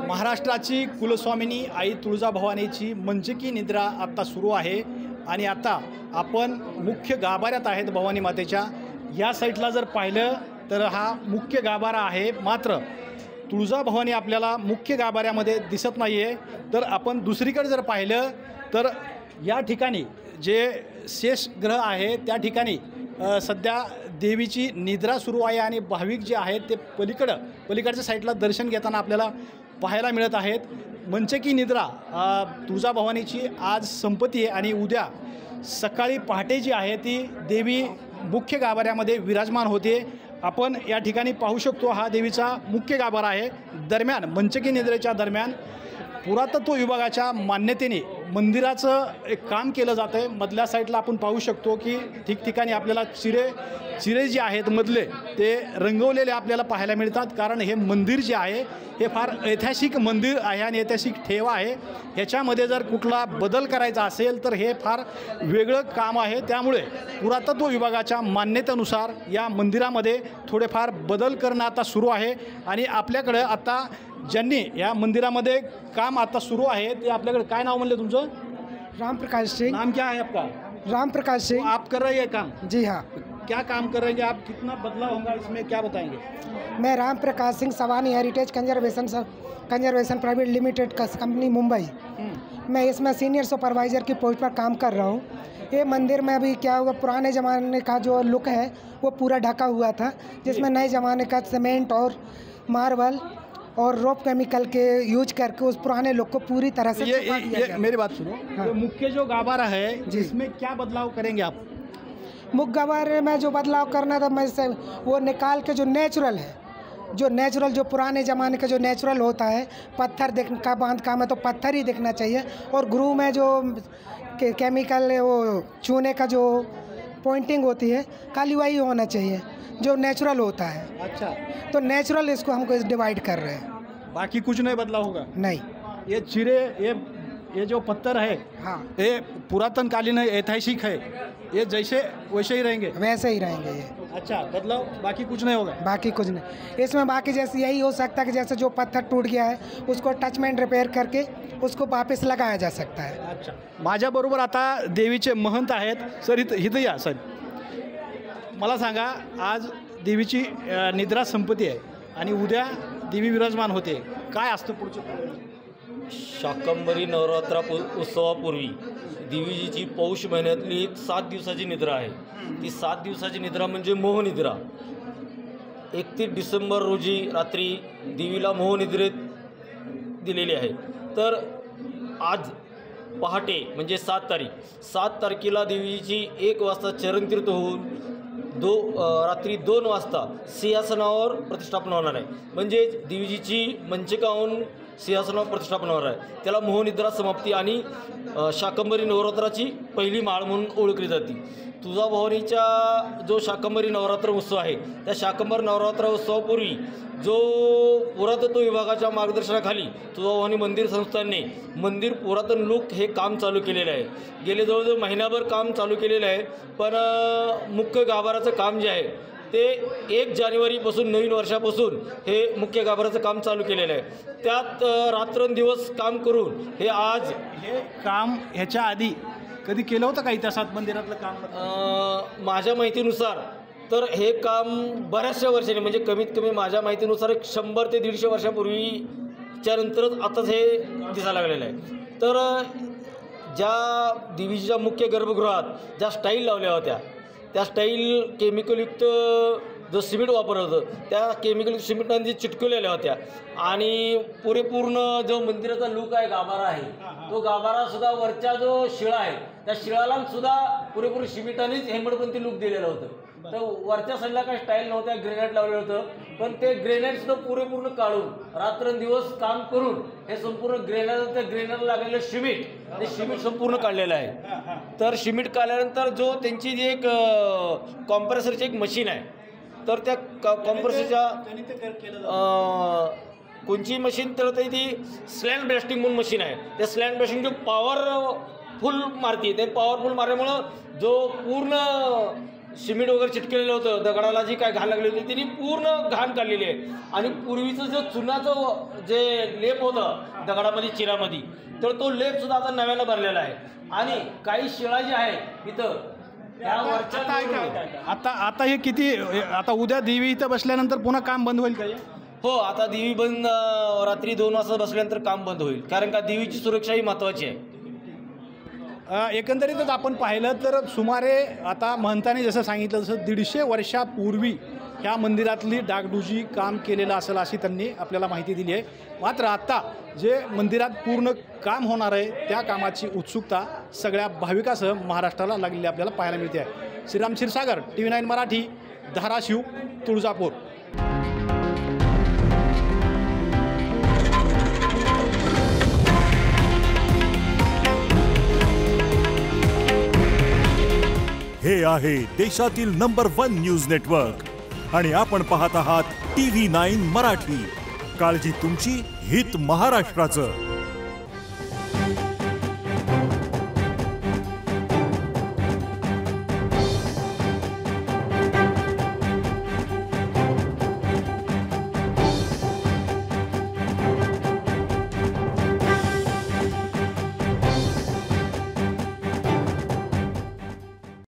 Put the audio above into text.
महाराष्ट्राची कुलस्वामिनी आई तुळजाभवानीची मंचकी निद्रा आत्ता सुरू आहे आणि आता आपण मुख्य गाभाऱ्यात आहेत भवानी मातेच्या। या साईडला जर पाहिलं तर हा मुख्य गाभारा आहे, मात्र तुळजाभवानी आपल्याला मुख्य गाभाऱ्यामध्ये दिसत नाही आहे। तर आपण दुसरीकडे जर पाहिलं तर या ठिकाणी जे शेष ग्रह आहे त्या ठिकाणी सध्या देवीची निद्रा सुरू आहे आणि भाविक जे आहेत ते पलीकडच्या साईडला दर्शन घेताना आपल्याला पाहायला मिळत आहेत। मंचकी निद्रा तुळजाभवानीची आज संपत्ती आहे आणि उद्या सकाळी पहाटे जी आहे ती देवी मुख्य गाभाऱ्यामध्ये विराजमान होते। आपण या ठिकाणी पाहू शकतो हा देवीचा मुख्य गाभारा आहे। दरम्यान मंचकी निद्रेच्या दरम्यान पुरातत्व विभागाच्या मान्यतेने मंदिराचं एक काम केलं जातं आहे। मधल्या साईडला आपण पाहू शकतो की ठिकठिकाणी आपल्याला चिरे जे आहेत मधले ते रंगवलेले आपल्याला पाहायला मिळतात, कारण हे मंदिर जे आहे हे फार ऐतिहासिक मंदिर आहे आणि ऐतिहासिक ठेवा आहे। ह्याच्यामध्ये जर कुठला बदल करायचा असेल तर हे फार वेगळं काम आहे। त्यामुळे पुरातत्व विभागाच्या मान्यतेनुसार या मंदिरामध्ये थोडेफार बदल करणं आता सुरू आहे आणि आपल्याकडे आता ज्यांनी या मंदिरामध्ये काम आता सुरू आहे ते आपल्याकडे काय नाव म्हणले तुमचं? राम प्रकाश सिंह। नाम क्या है आपका? राम प्रकाश सिंह। तो आप कर रहे हैं काम? जी हाँ। क्या काम कर रहे हैं आप? कितना बदलाव होगा इसमें, क्या बताएंगे? मैं राम प्रकाश सिंह, सवानी हेरिटेज कंजर्वेशन प्राइवेट लिमिटेड का कंपनी मुंबई। मैं इसमें सीनियर सुपरवाइज़र की पोस्ट पर काम कर रहा हूँ। ये मंदिर में अभी क्या हुआ, पुराने ज़माने का जो लुक है वो पूरा ढका हुआ था, जिसमें नए ज़माने का सीमेंट और मार्बल और रोप केमिकल के यूज करके उस पुराने लुक को पूरी तरह से ये मेरी बात सुनो। हाँ। मुख्य जो गाभारा है जिसमें क्या बदलाव करेंगे आप? मुख्य गाभारे में जो बदलाव करना था मैं से वो निकाल के जो नेचुरल है, जो पुराने ज़माने का जो नेचुरल होता है, पत्थर देखने का बांध काम है तो पत्थर ही दिखना चाहिए, और ग्रू में जो केमिकल वो चूने का जो पॉइंटिंग होती है खाली वही होना चाहिए जो नेचुरल होता है। अच्छा, तो नेचुरल इसको हमको डिवाइड कर रहे हैं, बाकी कुछ नहीं बदलाव होगा? नहीं। ये चिरे ये जो पत्थर है, हाँ, ये पुरातन कालीन है, ऐतिहासिक है, ये जैसे वैसे ही रहेंगे? वैसे ही रहेंगे ये। अच्छा, बदलाव बाकी कुछ नहीं होगा? बाकी कुछ नहीं इसमें, बाकी जैसे यही हो सकता है कि जैसे जो पत्थर टूट गया है उसको टचमेंट रिपेयर करके उसको वापस लगाया जा सकता है। अच्छा, माझ्याबरोबर आता देवीचे महंत आहेत। सर इथं या सर, मला सांगा, आज देवीची निद्रा संपत्ती आहे आणि उद्या देवी विराजमान होते, काय असतं पुढचं? शाकंभरी नवरात्रा उत्सवापूर्वी देवीजीची पौष महिन्यातली एक 7 दिवसाची निद्रा आहे। ती 7 दिवसाची निद्रा म्हणजे मोहनिद्रा। 31 डिसेंबर रोजी रात्री देवीला मोहनिद्रेत दिलेली आहे। तर आज पहाटे म्हणजे 7 तारखेला देवीची 1 वाजता चरणतीर्थ होऊन रात्री 2 वाजता सिंहासनावर प्रतिष्ठापन होणार आहे। म्हणजे देवीजीची मंचकाहून सिंहासनावर प्रतिष्ठापन होणार आहे। त्याला मोहनिद्रा समाप्ती आणि शाकंभरी नवरात्राची पहिली माळ म्हणून ओळखली जाते। तुळजाभवानीच्या जो शाकंभरी नवरात्र उत्सव आहे त्या शाकंभरी नवरात्र उत्सवापूर्वी जो पुरातत्व विभागाच्या मार्गदर्शनाखाली तुळजाभवानी मंदिर संस्थानने मंदिर पुरातन लूक हे काम चालू केलेलं आहे। गेले जवळजवळ महिनाभर काम चालू केलेलं आहे, पण मुख्य गाभाराचं काम जे आहे ते 1 जानेवारीपासून नवीन वर्षापासून हे मुख्य गाभाराचं काम चालू केलेलं आहे। त्यात रात्रंदिवस काम करून हे आज हे काम ह्याच्या आधी कधी केलं होतं का इतिहासात मंदिरातलं काम? माझ्या माहितीनुसार तर हे काम बऱ्याचशा वर्षांनी, म्हणजे कमीत कमी माझ्या माहितीनुसार 100 ते 150 वर्षापूर्वीच्या नंतरच आताच हे दिसायला लागलेलं आहे। तर ज्या देवीच्या मुख्य गर्भगृहात ज्या स्टाईल लावल्या होत्या त्या स्टाईल केमिकलयुक्त जो सिमेंट वापरलं होतं त्या केमिकलयुक्त सिमेंटांनी चिटकवलेल्या होत्या आणि पुरेपूर्ण जो मंदिराचा लूक आहे, गाभारा आहे, तो गाभारासुद्धा वरच्या जो शिळा आहे त्या शिळाला सुद्धा पुरेपूर सिमेंटानेच हेमडपंथी लूक दिलेलं होतं। तर वरच्या साईडला काही स्टाईल नव्हत्या, ग्रेनाइट लावलेलं होतं, पण ते ग्रेनाइटसुद्धा पुरेपूर्ण काढून रात्रंदिवस काम करून हे संपूर्ण ग्रेनाइटला लागलेलं सिमेंट ते सिमेंट संपूर्ण काढलेलं आहे। तर सिमेंट काढल्यानंतर जो त्यांची जी एक कॉम्प्रेसरची एक मशीन आहे, तर त्या कॉम्प्रेसरच्या कोणची मशीन तर ती स्लॅन ब्लास्टिंग म्हणून मशीन आहे। त्या स्लॅन ब्लास्टिंग जो पॉवरफुल मारते, ते पॉवरफुल मारल्यामुळं जो पूर्ण सिमेंट वगैरे चिटकेलेलं होतं, दगडाला जी काय घाण लागली होती त्यांनी पूर्ण घाण काढलेली आहे. आणि पूर्वीचं जो चुनाचं जे लेप होतं दगडामध्ये चिरामध्ये, तर तो लेप सुद्धा आता नव्यानं भरलेला आहे. आणि काही शिळा जी आहे इथं त्या वरच्या आता हे किती, आता उद्या देवी इथं बसल्यानंतर पुन्हा काम बंद होईल का? हो, आता देवी बंद रात्री 2 वाजता बसल्यानंतर काम बंद होईल, कारण का देवीची सुरक्षा ही महत्त्वाची आहे. एकंदरीतच आपण पाहिलं तर सुमारे आता महंताने जसं सांगितलं तसं 150 वर्षापूर्वी ह्या मंदिरातली डागडुजी काम केलेलं असेल अशी त्यांनी आपल्याला माहिती दिली आहे. मात्र आत्ता जे मंदिरात पूर्ण काम होणार आहे त्या कामाची उत्सुकता सगळ्या भाविकासह महाराष्ट्राला लागलेली आपल्याला पाहायला मिळते आहे. श्रीराम क्षीरसागर, TV9 मराठी, धाराशिव, तुळजापूर. हे आहे देशातील नंबर 1 न्यूज नेटवर्क आणि आपण पाहत आहात TV9 मराठी. काळजी तुमची, हित महाराष्ट्राचं.